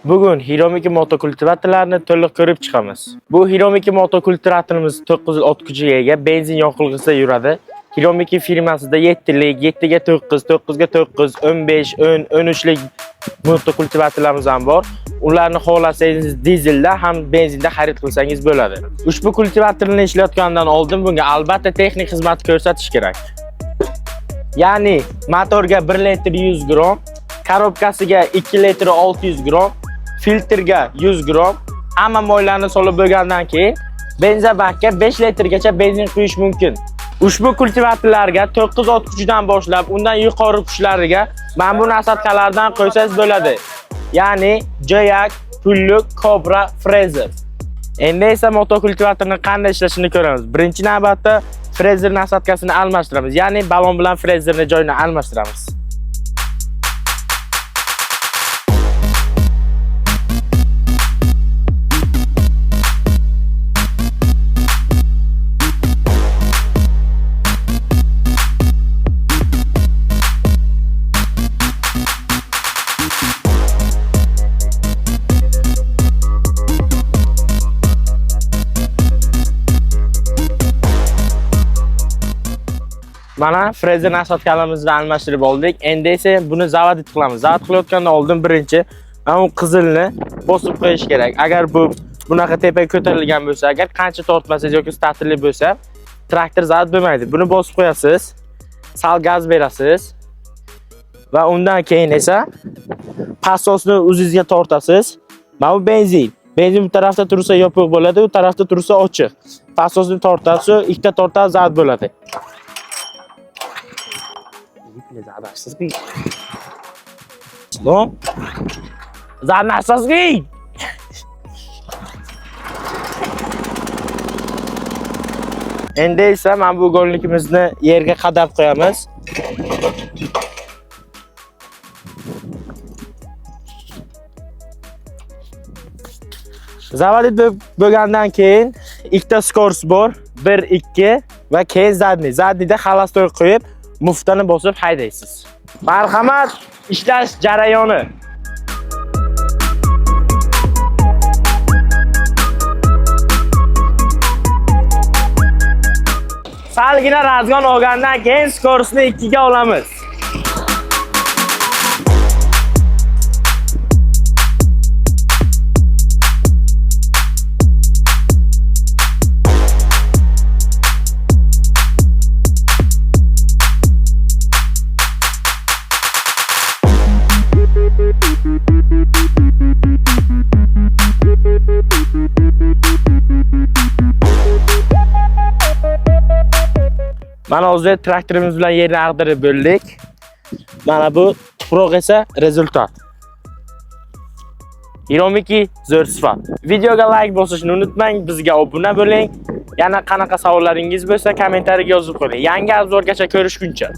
Bugun Hiromiki motokultivatorlarini to'liq ko'rib chiqamiz. Bu Hiromiki motokultivatorimiz 9 kuchiga ega, benzin yoqilg'isida yuradi. Hiromiki firmasida 7 lik, 7 ga 9, 9 ga 9, 15, 10, 13 lik motokultivatorlarimiz ham bor. Ularni xohlasangiz dizelda ham benzinda xarid qilsangiz bo'ladi. Ushbu kultivatorni ishlatgandan oldin bunga albatta texnik xizmat ko'rsatish kerak. Ya'ni motorga 1 litr 100 gram, korobkasiga 2 litr 600 gram, filtrga 100 gram, hamma moylarni solib bo'lgandan keyin benzabakka 5 litrgacha benzin quyish mumkin. Ushbu kultivatorlarga 9 ot kuchidan boshlab undan yuqori kuchlariga mana bu nasatkalardan qo'ysangiz bo'ladi. Ya'ni Joyak, Pulluk, Cobra, Fraser. Endi esa motokultivatorning qanday ishlashini ko'ramiz. Birinchi navbatda Fraser nasatkasini almashtiramiz, ya'ni balon bilan Fraserning joyini almashtiramiz. Mana Fraser nasatkalarimizni almashtirib oldik. Endi esa buni zavod qilamiz. Zavod qilayotgandan oldin birinchi mana bu qizilni bosib qo'yish kerak. Agar bu bunaqa tepaga ko'tarilgan bo'lsa, agar qancha tortmasangiz yoki startli bo'lsa, traktor zavod bo'lmaydi. Buni bosib qo'yasiz. Sal gaz berasiz. Va undan keyin esa passosni o'zingizga tortasiz. Mana bu benzin. Benzin bu tarafda tursa yopiq bo'ladi, u tarafda tursa ochiq. Passosni tortasiz, ikkita tortasiz zavod bo'ladi. Zadashsizki. No. Zadashsizki. Endi esa mana bu go'llikimizni yerga qadab qo'yamiz. Zavodit bo'lgandan keyin ikkita skors bor, 1, 2 va keyin zadni. Zadnida xalastoy qo'yib muftani bosib haydaysiz. Marhamat, ishlash jarayoni. Salgina razgon olgandan keyin skorsni 2 ga olamiz. Mana hozir traktorimiz bilan yerni ag'dirib bo'ldik. Mana bu tuproq esa rezultat. Hiromiki zo'r sifat. Videoga like bosishni unutmang, bizga obuna bo'ling. Yana qanaqa savollaringiz bo'lsa kommentariyaga yozib qo'ying. Yangi obzorgacha ko'rishguncha.